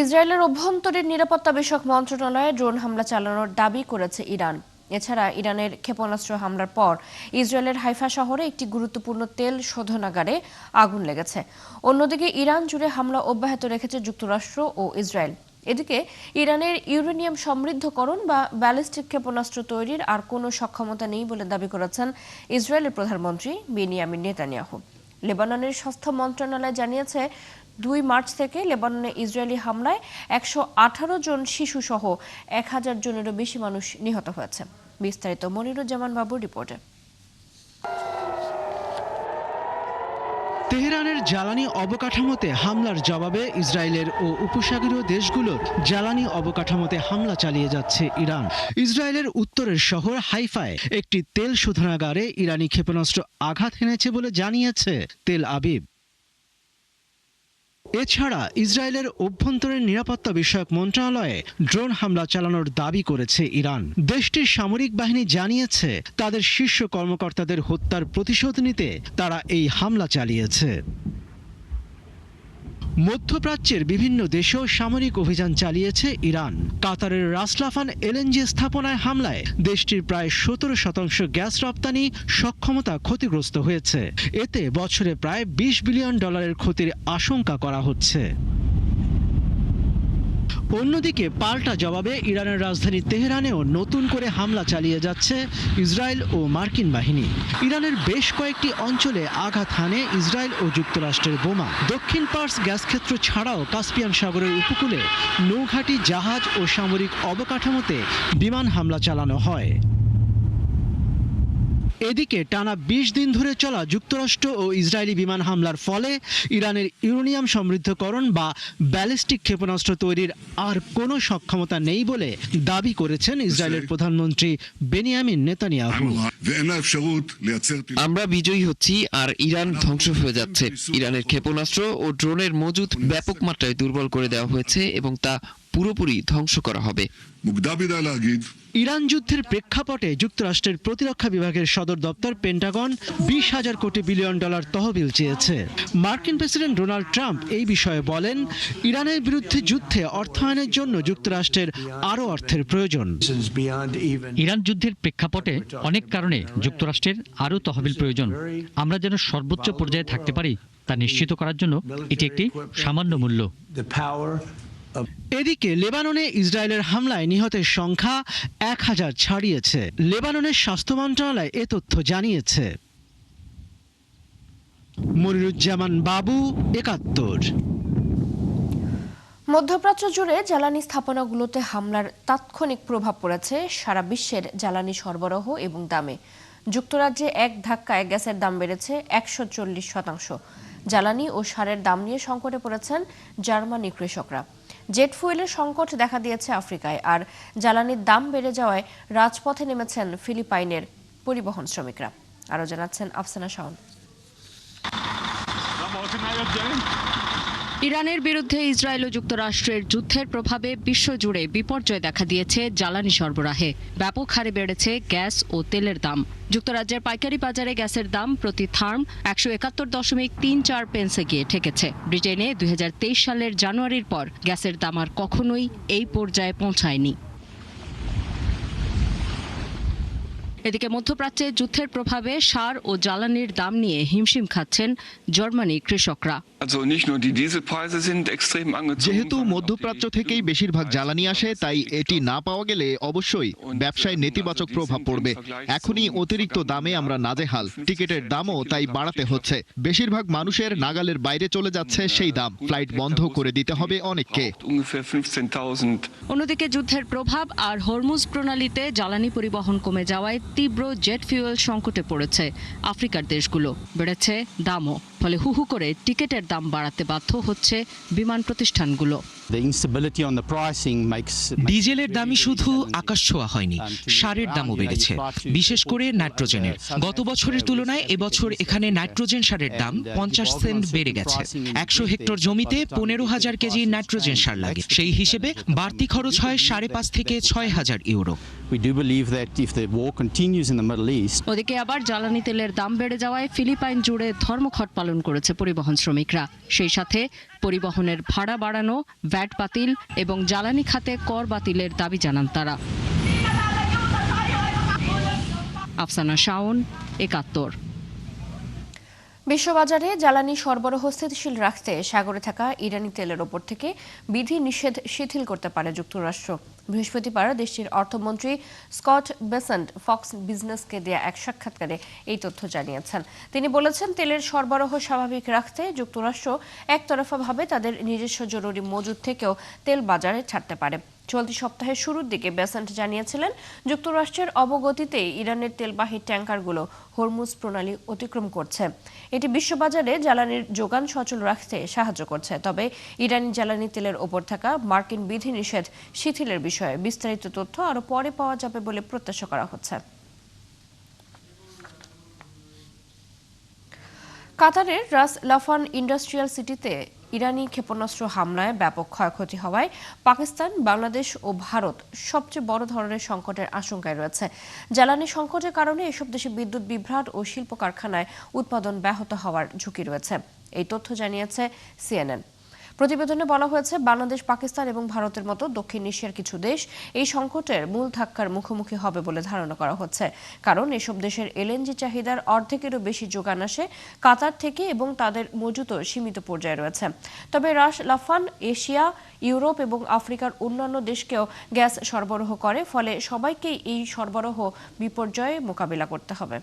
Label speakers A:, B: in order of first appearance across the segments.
A: ইসরায়েলের অভ্যন্তরীণ নিরাপত্তা বিষয়ক মন্ত্রণালয়ে ড্রোন হামলা চালানোর দাবি করেছে ইরান। এছাড়া ইরানের ক্ষেপণাস্ত্র হামলার পর ইসরায়েলের হাইফা শহরে একটি গুরুত্বপূর্ণ তেল শোধনাগারে আগুন লেগেছে। অন্যদিকে ইরান জুড়ে হামলা অব্যাহত রেখেছে যুক্তরাষ্ট্র ও ইসরায়েল। এদিকে ইরানের ইউরেনিয়াম সমৃদ্ধকরণ বা ব্যালিস্টিক ক্ষেপণাস্ত্র তৈরির আর কোনো সক্ষমতা নেই বলে দাবি করেছেন ইসরায়েলের প্রধানমন্ত্রী বেনিয়ামিন নেতানিয়াহু। লেবাননের স্বাস্থ্য মন্ত্রণালয় জানিয়েছে 2 মার্চ থেকে লেবাননে ইসরায়েলি হামলায় 118 জন শিশু সহ 1000 জনেরও বেশি মানুষ নিহত হয়েছে। বিস্তারিত মনিরুজ্জামান বাবুর রিপোর্টে।
B: তেহরানের জ্বালানি অবকাঠামোতে হামলার জবাবে ইসরায়েলের ও উপসাগরীয় দেশগুলোর জ্বালানি অবকাঠামোতে হামলা চালিয়ে যাচ্ছে ইরান। ইসরায়েলের উত্তরের শহর হাইফায় একটি তেল শোধনাগারে ইরানি ক্ষেপণাস্ত্র আঘাত হেনেছে বলে জানিয়েছে তেল আবিব। এছাড়া ইসরায়েলের অভ্যন্তরীণ নিরাপত্তা বিষয়ক মন্ত্রণালয়ে ড্রোন হামলা চালানোর দাবি করেছে ইরান। দেশটির সামরিক বাহিনী জানিয়েছে তাদের শীর্ষ কর্মকর্তাদের হত্যার প্রতিশোধ নিতে তারা এই হামলা চালিয়েছে। মধ্যপ্রাচ্যের বিভিন্ন দেশেও সামরিক অভিযান চালিয়েছে ইরান। কাতারের রাসলাফান এলএনজি স্থাপনায় হামলায় দেশটির প্রায় 17% গ্যাস রপ্তানি সক্ষমতা ক্ষতিগ্রস্ত হয়েছে। এতে বছরে প্রায় $20 বিলিয়ন ক্ষতির আশঙ্কা করা হচ্ছে। অন্যদিকে পাল্টা জবাবে ইরানের রাজধানী তেহরানেও নতুন করে হামলা চালিয়ে যাচ্ছে ইসরায়েল ও মার্কিন বাহিনী। ইরানের বেশ কয়েকটি অঞ্চলে আঘাত হানে ইসরায়েল ও যুক্তরাষ্ট্রের বোমা। দক্ষিণ পার্স গ্যাসক্ষেত্র ছাড়াও কাস্পিয়ান সাগরের উপকূলে নৌঘাঁটি, জাহাজ ও সামরিক অবকাঠামোতে বিমান হামলা চালানো হয়। এদিকে টানা 20 দিন ধরে চলা যুক্তরাষ্ট্র ও ইসরায়েলি বিমান হামলার ফলে ইরানের ইউরেনিয়াম সমৃদ্ধকরণ বা ব্যালিস্টিক ক্ষেপণাস্ত্র তৈরির আর কোনো সক্ষমতা নেই বলে দাবি করেছেন ইসরায়েলের প্রধানমন্ত্রী বেনিয়ামিন নেতানিয়াহু।
C: আমরা বিজয়ী হচ্ছি আর ইরান ধ্বংস হয়ে যাচ্ছে। ইরানের ক্ষেপণাস্ত্র ও ড্রোনের মজুদ ব্যাপক মাত্রায় দুর্বল করে দেওয়া হয়েছে এবং তা পুরোপুরি ধ্বংস করা হবে।
B: ইরান যুদ্ধের প্রেক্ষাপটে যুক্তরাষ্ট্রের প্রতিরক্ষা বিভাগের সদর দপ্তর পেন্টাগন $20,000 কোটি বিলিয়ন তহবিল চেয়েছে। মার্কিন প্রেসিডেন্ট ডোনাল্ড ট্রাম্প এই বিষয়ে বলেন, ইরানের বিরুদ্ধে যুদ্ধে অর্থায়নের জন্য যুক্তরাষ্ট্রের আরও অর্থের প্রয়োজন।
D: ইরান যুদ্ধের প্রেক্ষাপটে অনেক কারণে যুক্তরাষ্ট্রের আরও তহবিল প্রয়োজন। আমরা যেন সর্বোচ্চ পর্যায়ে থাকতে পারি তা নিশ্চিত করার জন্য এটি একটি সামান্য মূল্য।
B: এদিকে লেবাননে ইসরায়েলের হামলায় নিহতের সংখ্যা 1000 ছাড়িয়েছে। লেবাননের স্বাস্থ্য মন্ত্রণালয় এ তথ্য জানিয়েছে। মনিরুজ্জামান বাবু, 71।
A: মধ্যপ্রাচ্য জুড়ে জ্বালানি স্থাপনাগুলোতে হামলার তাৎক্ষণিক প্রভাব পড়েছে সারা বিশ্বের জ্বালানি সরবরাহ এবং দামে। যুক্তরাজ্যে এক ধাক্কায় গ্যাসের দাম বেড়েছে 140%। জ্বালানি ও সারের দাম নিয়ে সংকটে পড়েছেন জার্মানি কৃষকরা। জেট ফুয়েলের সংকট দেখা দিয়েছে আফ্রিকায়, আর জ্বালানির দাম বেড়ে যাওয়ায় রাজপথে নেমেছেন ফিলিপাইনের পরিবহন শ্রমিকরা। আরও জানাচ্ছেন আফসানা শাওন।
E: ইরানের বিরুদ্ধে ইসরায়েল ও যুক্তরাষ্ট্রের যুদ্ধের প্রভাবে বিশ্বজুড়ে বিপর্যয় দেখা দিয়েছে জ্বালানি সরবরাহে। ব্যাপক হারে বেড়েছে গ্যাস ও তেলের দাম। যুক্তরাজ্যের পাইকারি বাজারে গ্যাসের দাম প্রতি থার্ম 171.34 পেন্সে গিয়ে ঠেকেছে। ব্রিটেনে 2023 সালের জানুয়ারির পর গ্যাসের দাম আর কখনোই এই পর্যায়ে পৌঁছায়নি। এদিকে মধ্যপ্রাচ্যে যুদ্ধের প্রভাবে সার ও জ্বালানির দাম নিয়ে হিমশিম খাচ্ছেন জার্মানির কৃষকরা।
F: যেহেতু মধ্যপ্রাচ্য থেকেই বেশিরভাগ জ্বালানি আসে, তাই এটি না পাওয়া গেলে অবশ্যই ব্যবসায় নেতিবাচক প্রভাব পড়বে। এখনই অতিরিক্ত দামে আমরা নাজেহাল, টিকিটের দামও তাই বাড়াতে হচ্ছে। বেশিরভাগ মানুষের নাগালের বাইরে চলে যাচ্ছে সেই দাম। ফ্লাইট বন্ধ করে দিতে হবে অনেককে।
E: অন্যদিকে যুদ্ধের প্রভাব আর হরমুজ প্রণালীতে জ্বালানি পরিবহন কমে যাওয়ায় তীব্র জেট ফুয়েল সংকটে পড়েছে আফ্রিকার দেশগুলো। বেড়েছে দামও, ফলে হু হু করে টিকিটের দাম বাড়াতে বাধ্য হচ্ছে বিমান প্রতিষ্ঠানগুলো।
G: ডিজেলের দামই শুধু আকাশ ছোঁয়া হয়নি, সারের দামও বেড়েছে, বিশেষ করে নাইট্রোজেনের। গত বছরের তুলনায় এবছর এখানে নাইট্রোজেন সারের দাম 50 সেন্ট বেড়ে গেছে। 100 হেক্টর জমিতে 15,000 কেজি নাইট্রোজেন সার লাগে। সেই হিসেবে বাড়তি খরচ হয় 5,500 থেকে 6,000 ইউরো।
E: ওদিকে আবার জ্বালানি তেলের দাম বেড়ে যাওয়ায় ফিলিপাইন জুড়ে ধর্মঘট পালন করেছে পরিবহন শ্রমিকরা। সেই সাথে পরিবহনের ভাড়া বাড়ানো, ভ্যাট বাতিল এবং জ্বালানি খাতে কর বাতিলের দাবি জানান তারা। আফসানা শাওন, ৭১।
A: বিশ্ববাজারে জ্বালানি সরবরাহ স্থিতিশীল রাখতে সাগরে থাকা ইরানি তেলের ওপর থেকে বিধি নিষেধ শিথিল করতে পারে যুক্তরাষ্ট্র। বৃহস্পতিবার দেশটির অর্থমন্ত্রী স্কট বেসেন্ট ফক্স বিজনেসকে দেয়া এক সাক্ষাৎকারে এই তথ্য জানিয়েছেন। তিনি বলেছেন, তেলের সরবরাহ স্বাভাবিক রাখতে যুক্তরাষ্ট্র একতরফাভাবে তাদের নিজস্ব জরুরি মজুদ থেকেও তেল বাজারে ছাড়তে পারে। চলতি সপ্তাহের শুরুর দিকে বেসেন্ট জানিয়েছিলেন, যুক্তরাষ্ট্রের অবগতিতেই ইরানের তেলবাহী ট্যাঙ্কারগুলো হরমুজ প্রণালী অতিক্রম করছে। এটি বিশ্ববাজারে জ্বালানির যোগান সচল রাখতে সাহায্য করছে। তবে ইরানি জ্বালানি তেলের ওপর থাকা মার্কিন বিধিনিষেধ শিথিলের বিষয়ে বিস্তারিত তথ্য আরও পরে পাওয়া যাবে বলে প্রত্যাশা করা হচ্ছে। কাতারের রাস লাফান ইন্ডাস্ট্রিয়াল সিটিতে ইরানি ক্ষেপণাস্ত্র হামলায় ব্যাপক ক্ষয়ক্ষতি হওয়ায় পাকিস্তান, বাংলাদেশ ও ভারত সবচেয়ে বড় ধরনের সংকটের আশঙ্কায় রয়েছে। জ্বালানি সংকটের কারণে এসব দেশে বিদ্যুৎ বিভ্রাট ও শিল্প কারখানায় উৎপাদন ব্যাহত হওয়ার ঝুঁকি রয়েছে। এই তথ্য জানিয়েছে CNN। প্রতিবেদনে বলা হয়েছে, বাংলাদেশ, পাকিস্তান এবং ভারতের মতো দক্ষিণ এশিয়ার কিছু দেশ এই সংকটের মূল ধাক্কার মুখোমুখি হবে বলে ধারণা করা হচ্ছে, কারণ এসব দেশের LNG চাহিদার অর্ধেকেরও বেশি যোগান আসে কাতার থেকে এবং তাদের মজুতও সীমিত পর্যায়ে রয়েছে। তবে রাস লাফান এশিয়া, ইউরোপ এবং আফ্রিকার অন্যান্য দেশকেও গ্যাস সরবরাহ করে, ফলে সবাইকেই এই সরবরাহ বিপর্যয়ে মোকাবিলা করতে হবে।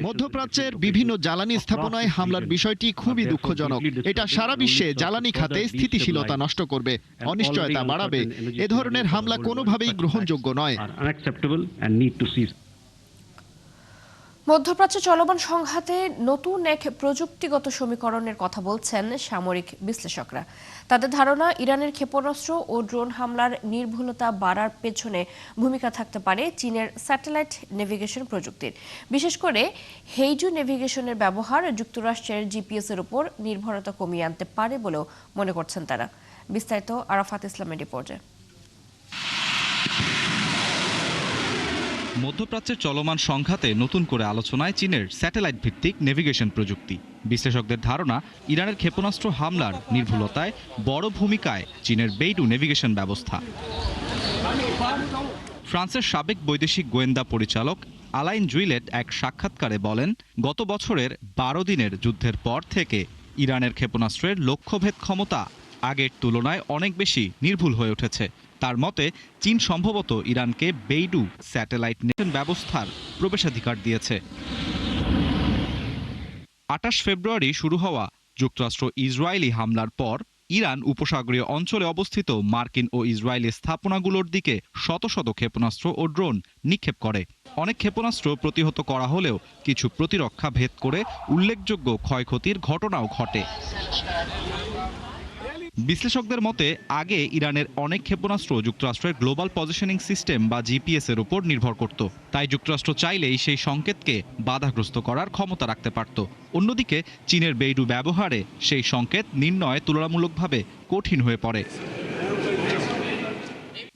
F: মধ্যপ্রাচ্যের বিভিন্ন জ্বালানি স্থাপনায় হামলার বিষয়টি খুবই দুঃখজনক। এটা সারা বিশ্বে জ্বালানি খাতে স্থিতিশীলতা নষ্ট করবে, অনিশ্চয়তা বাড়াবে। এ ধরনের হামলা কোনোভাবেই গ্রহণযোগ্য নয়।
A: মধ্যপ্রাচ্যে চলমান সংঘাতে নতুন এক প্রযুক্তিগত সমীকরণের কথা বলছেন সামরিক বিশ্লেষকরা। তাদের ধারণা, ইরানের ক্ষেপণাস্ত্র ও ড্রোন হামলার নির্ভুলতা বাড়ার পেছনে ভূমিকা থাকতে পারে চীনের স্যাটেলাইট নেভিগেশন প্রযুক্তির। বিশেষ করে হেইজু নেভিগেশনের ব্যবহার যুক্তরাষ্ট্রের GPS এর উপর নির্ভরতা কমিয়ে আনতে পারে বলেও মনে করছেন তারা। বিস্তারিত আরাফাত ইসলামের রিপোর্টে।
H: মধ্যপ্রাচ্যের চলমান সংঘাতে নতুন করে আলোচনায় চীনের স্যাটেলাইট ভিত্তিক নেভিগেশন প্রযুক্তি। বিশ্লেষকদের ধারণা, ইরানের ক্ষেপণাস্ত্র হামলার নির্ভুলতায় বড় ভূমিকায় চীনের বেইডু নেভিগেশন ব্যবস্থা। ফ্রান্সের সাবেক বৈদেশিক গোয়েন্দা পরিচালক আলাইন জুইলেট এক সাক্ষাৎকারে বলেন, গত বছরের 12 দিনের যুদ্ধের পর থেকে ইরানের ক্ষেপণাস্ত্রের লক্ষ্যভেদ ক্ষমতা আগের তুলনায় অনেক বেশি নির্ভুল হয়ে উঠেছে। তার মতে, চীন সম্ভবত ইরানকে বেইডু স্যাটেলাইট নেভিগেশন ব্যবস্থার প্রবেশাধিকার দিয়েছে। 28 ফেব্রুয়ারি শুরু হওয়া যুক্তরাষ্ট্র ইসরায়েলি হামলার পর ইরান উপসাগরীয় অঞ্চলে অবস্থিত মার্কিন ও ইসরায়েলি স্থাপনাগুলোর দিকে শত শত ক্ষেপণাস্ত্র ও ড্রোন নিক্ষেপ করে। অনেক ক্ষেপণাস্ত্র প্রতিহত করা হলেও কিছু প্রতিরক্ষা ভেদ করে উল্লেখযোগ্য ক্ষয়ক্ষতির ঘটনাও ঘটে। বিশ্লেষকদের মতে, আগে ইরানের অনেক ক্ষেপণাস্ত্র যুক্তরাষ্ট্রের গ্লোবাল পজিশনিং সিস্টেম বা GPS এর উপর নির্ভর করত। তাই যুক্তরাষ্ট্র চাইলেই সেই সংকেতকে বাধাগ্রস্ত করার ক্ষমতা রাখতে পারত। অন্যদিকে চীনের বেইডু ব্যবহারে সেই সংকেত নির্ণয় তুলনামূলকভাবে কঠিন হয়ে পড়ে।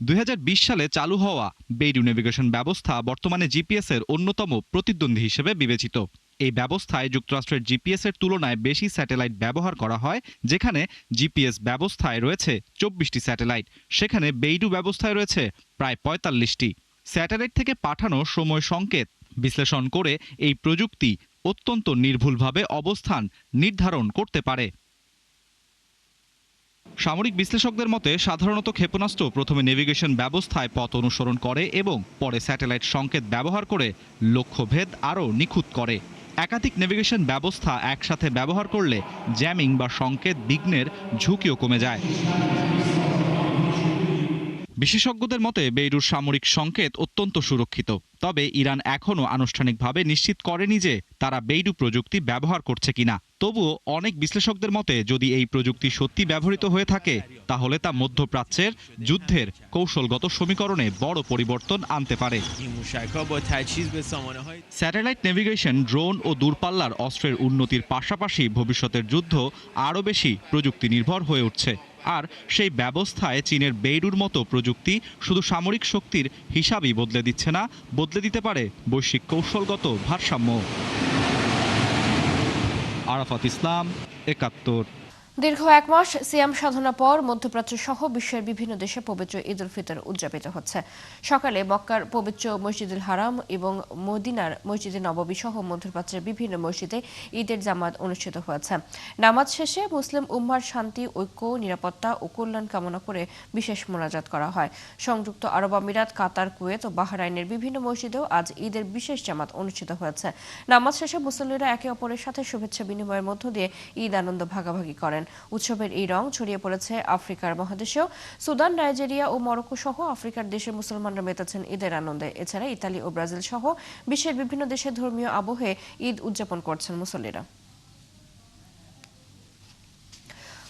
H: 2020 সালে চালু হওয়া বেইডু নেভিগেশন ব্যবস্থা বর্তমানে GPS এর অন্যতম প্রতিদ্বন্দ্বী হিসেবে বিবেচিত। এই ব্যবস্থায় যুক্তরাষ্ট্রের GPS এর তুলনায় বেশি স্যাটেলাইট ব্যবহার করা হয়। যেখানে GPS ব্যবস্থায় রয়েছে 24টি স্যাটেলাইট, সেখানে বেইডু ব্যবস্থায় রয়েছে প্রায় 45টি। স্যাটেলাইট থেকে পাঠানো সময় সংকেত বিশ্লেষণ করে এই প্রযুক্তি অত্যন্ত নির্ভুলভাবে অবস্থান নির্ধারণ করতে পারে। সামরিক বিশ্লেষকদের মতে, সাধারণত ক্ষেপণাস্ত্র প্রথমে নেভিগেশন ব্যবস্থায় পথ অনুসরণ করে এবং পরে স্যাটেলাইট সংকেত ব্যবহার করে লক্ষ্যভেদ আরও নিখুঁত করে। একাধিক নেভিগেশন ব্যবস্থা একসাথে ব্যবহার করলে জ্যামিং বা সংকেত বিঘ্নের ঝুঁকিও কমে যায়। বিশেষজ্ঞদের মতে, বেইডুর সামরিক সংকেত অত্যন্ত সুরক্ষিত। তবে ইরান এখনও আনুষ্ঠানিকভাবে নিশ্চিত করেনি যে তারা বেইডু প্রযুক্তি ব্যবহার করছে কিনা। তবুও অনেক বিশ্লেষকদের মতে, যদি এই প্রযুক্তি সত্যি ব্যবহৃত হয়ে থাকে, তাহলে তা মধ্যপ্রাচ্যের যুদ্ধের কৌশলগত সমীকরণে বড় পরিবর্তন আনতে পারে। স্যাটেলাইট নেভিগেশন, ড্রোন ও দূরপাল্লার অস্ত্রের উন্নতির পাশাপাশি ভবিষ্যতের যুদ্ধ আরও বেশি প্রযুক্তি নির্ভর হয়ে উঠছে। আর সেই ব্যবস্থায় চীনের বেইডুর মতো প্রযুক্তি শুধু সামরিক শক্তির হিসাবই বদলে দিচ্ছে না, বদলে দিতে পারে বৈশ্বিক কৌশলগত ভারসাম্য। আরাফাত ইসলাম, ৭১।
A: দীর্ঘ এক মাস সিয়াম সাধনা পর মধ্যপ্রাচ্য সহ বিশ্বের বিভিন্ন দেশে পবিত্র ঈদ উল ফিতর উদযাপিত হচ্ছে। সকালে মক্কার পবিত্র মসজিদুল হারাম এবং মদিনার মসজিদে নববী সহ মধ্যপ্রাচ্যের বিভিন্ন মসজিদে ঈদের জামাত অনুষ্ঠিত হয়েছে। নামাজ শেষে মুসলিম উম্মার শান্তি, ঐক্য, নিরাপত্তা ও কল্যাণ কামনা করে বিশেষ মোনাজাত করা হয়। সংযুক্ত আরব আমিরাত, কাতার, কুয়েত ও বাহরাইনের বিভিন্ন মসজিদেও আজ ঈদের বিশেষ জামাত অনুষ্ঠিত হয়েছে। নামাজ শেষে মুসল্লিরা একে অপরের সাথে শুভেচ্ছা বিনিময়ের মধ্য দিয়ে ঈদ আনন্দ ভাগাভাগি করেন। উৎসবের এই রং ছড়িয়ে পড়েছে আফ্রিকার মহাদেশেও। সুদান, নাইজেরিয়া ও মরক্কো সহ আফ্রিকার দেশের মুসলমানরা মেতেছেন ঈদের আনন্দে। এছাড়া ইতালি ও ব্রাজিল সহ বিশ্বের বিভিন্ন দেশে ধর্মীয় আবহে ঈদ উদযাপন করছেন মুসল্লিরা।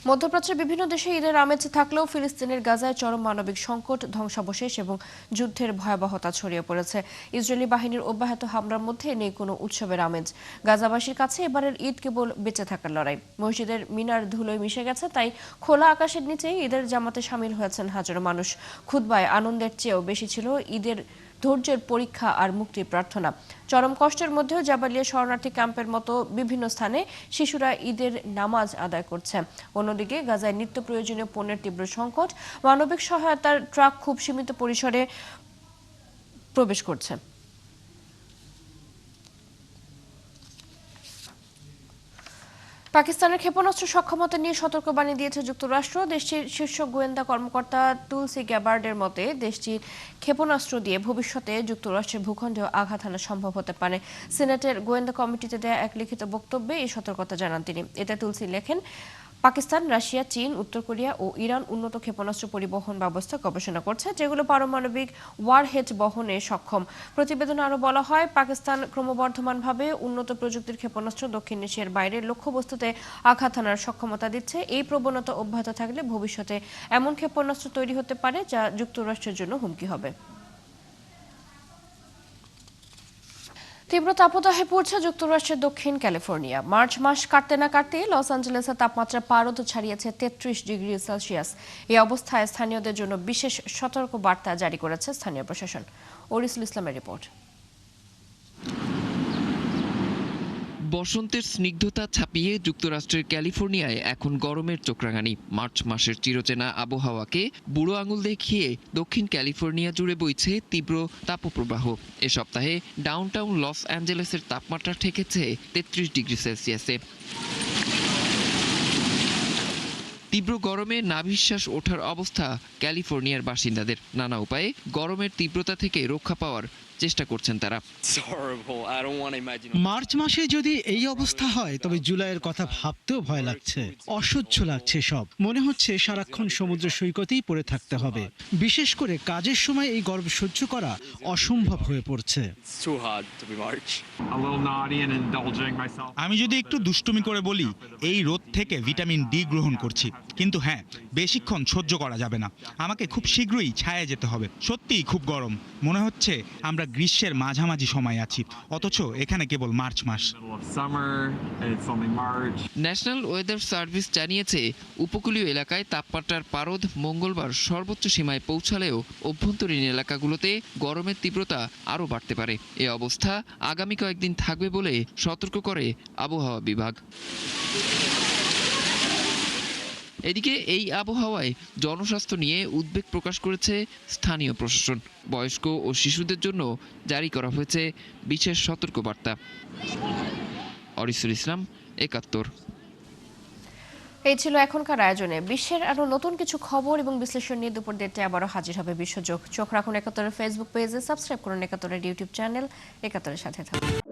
A: মধ্যপ্রাচ্যের বিভিন্ন দেশে ঈদের আমেজ থাকলেও ফিলিস্তিনের গাজায় চরম মানবিক সংকট, ধ্বংসাবশেষ এবং যুদ্ধের ভয়াবহতা ছড়িয়ে পড়েছে। ইসরায়েলি বাহিনীর অব্যাহত হামলার মধ্যে নেই কোনো উৎসবের আমেজ। গাজাবাসীর কাছে এবারের ঈদ কেবল বেঁচে থাকার লড়াই। মসজিদের মিনার ধুলোয় মিশে গেছে, তাই খোলা আকাশের নিচে ঈদের জামাতে শামিল হয়েছেন হাজারো মানুষ। খুতবায় আনন্দের চেয়েও বেশি ছিল ঈদের ধৈর্যের পরীক্ষা আর মুক্তির প্রার্থনা। চরম কষ্টের মধ্যেও জাবালিয়া শরণার্থী ক্যাম্পের মতো বিভিন্ন স্থানে শিশুরা ঈদের নামাজ আদায় করছে। অন্যদিকে গাজায় নিত্য প্রয়োজনীয় পণ্যের তীব্র সংকট, মানবিক সহায়তার ট্রাক খুব সীমিত পরিসরে প্রবেশ করছে। পাকিস্তানের ক্ষেপণাস্ত্র সক্ষমতা নিয়ে সতর্কবাণী দিয়েছে যুক্তরাষ্ট্র। দেশটির শীর্ষ গোয়েন্দা কর্মকর্তা তুলসি গ্যাবার্ডের মতে, দেশটির ক্ষেপণাস্ত্র দিয়ে ভবিষ্যতে যুক্তরাষ্ট্রের ভূখণ্ডেও আঘাত হানা সম্ভব হতে পারে। সিনেটের গোয়েন্দা কমিটিতে দেয়া এক লিখিত বক্তব্যে এই সতর্কতা জানান তিনি। এতে তুলসি লেখেন, পাকিস্তান, রাশিয়া, চীন, উত্তর কোরিয়া ও ইরান উন্নত ক্ষেপণাস্ত্র পরিবহন ব্যবস্থা গবেষণা করছে, যেগুলো পারমাণবিক ওয়ারহেড বহনে সক্ষম। প্রতিবেদনে আরও বলা হয়, পাকিস্তান ক্রমবর্ধমানভাবে উন্নত প্রযুক্তির ক্ষেপণাস্ত্র দক্ষিণ এশিয়ার বাইরের লক্ষ্যবস্তুতে আঘাত হানার সক্ষমতা দিচ্ছে। এই প্রবণতা অব্যাহত থাকলে ভবিষ্যতে এমন ক্ষেপণাস্ত্র তৈরি হতে পারে যা যুক্তরাষ্ট্রের জন্য হুমকি হবে। তীব্র তাপদাহে পড়ছে যুক্তরাষ্ট্রের দক্ষিণ ক্যালিফোর্নিয়া। মার্চ মাস কাটতে না কাটতেই লস অ্যাঞ্জেলেসের তাপমাত্রা পারদ ছাড়িয়েছে 33 ডিগ্রি সেলসিয়াস। এই অবস্থায় স্থানীয়দের জন্য বিশেষ সতর্ক বার্তা জারি করেছে স্থানীয় প্রশাসন। ওরিসুল ইসলামের রিপোর্ট।
C: বসন্তের স্নিগ্ধতা ছাপিয়ে যুক্তরাষ্ট্রের ক্যালিফোর্নিয়ায় এখন গরমের চোখরাঙানি। মার্চ মাসের চিরচেনা আবহাওয়াকে বুড়ো আঙুল দেখিয়ে দক্ষিণ ক্যালিফোর্নিয়া জুড়ে বইছে তীব্র তাপপ্রবাহ। এ সপ্তাহে ডাউনটাউন লস অ্যাঞ্জেলেসের তাপমাত্রা ঠেকেছে 33 ডিগ্রি সেলসিয়াসে। তীব্র গরমে নাভিশ্বাস ওঠার অবস্থা ক্যালিফোর্নিয়ার বাসিন্দাদের। নানা উপায়ে গরমের তীব্রতা থেকে রক্ষা পাওয়ার চেষ্টা করছেন তারা।
B: মার্চ মাসে যদি এই অবস্থা হয়, তবে জুলাইয়ের কথা ভাবতেও ভয় লাগছে। অসহ্য লাগছে সব। মনে হচ্ছে সারাক্ষণ সমুদ্র সৈকতেই পড়ে থাকতে হবে। বিশেষ করে কাজের সময় এই গরম সহ্য করা অসম্ভব হয়ে পড়ছে।
I: আমি যদি একটু দুষ্টুমি করে বলি, এই রোদ থেকে ভিটামিন ডি গ্রহণ করছি, কিন্তু হ্যাঁ, বেশিক্ষণ সহ্য করা যাবে না। আমাকে খুব শীঘ্রই ছায়ায় যেতে হবে। সত্যিই খুব গরম। মনে হচ্ছে আমরা গ্রীষ্মের মাঝামাঝি সময় আছি, অথচ এখানে কেবল মার্চ মাস।
C: ন্যাশনাল ওয়েদার সার্ভিস জানিয়েছে, উপকূলীয় এলাকায় তাপমাত্রার পারদ মঙ্গলবার সর্বোচ্চ সীমায় পৌঁছালেও অভ্যন্তরীণ এলাকাগুলোতে গরমের তীব্রতা আরও বাড়তে পারে। এ অবস্থা আগামী কয়েকদিন থাকবে বলে সতর্ক করে আবহাওয়া বিভাগ। এদিকে এই আবহাওয়ায় জনস্বাস্থ্য নিয়ে উদ্বেগ প্রকাশ করেছে স্থানীয় প্রশাসন। বয়স্ক ও শিশুদের জন্য জারি করা হয়েছে বিশেষ সতর্কবার্তা। অরিসুল ইসলাম, ৭১।
A: এই ছিল এখনকার আয়োজনে। বিশ্বের আরো নতুন কিছু খবর এবং বিশ্লেষণ নিয়ে দুপুর 1টায় আবারও হাজির হবে বিশ্বযোগ। চোখ রাখুন ৭১-এর ফেসবুক পেজে, সাবস্ক্রাইব করুন ৭১-এর ইউটিউব চ্যানেল। ৭১-এর সাথে থাকুন।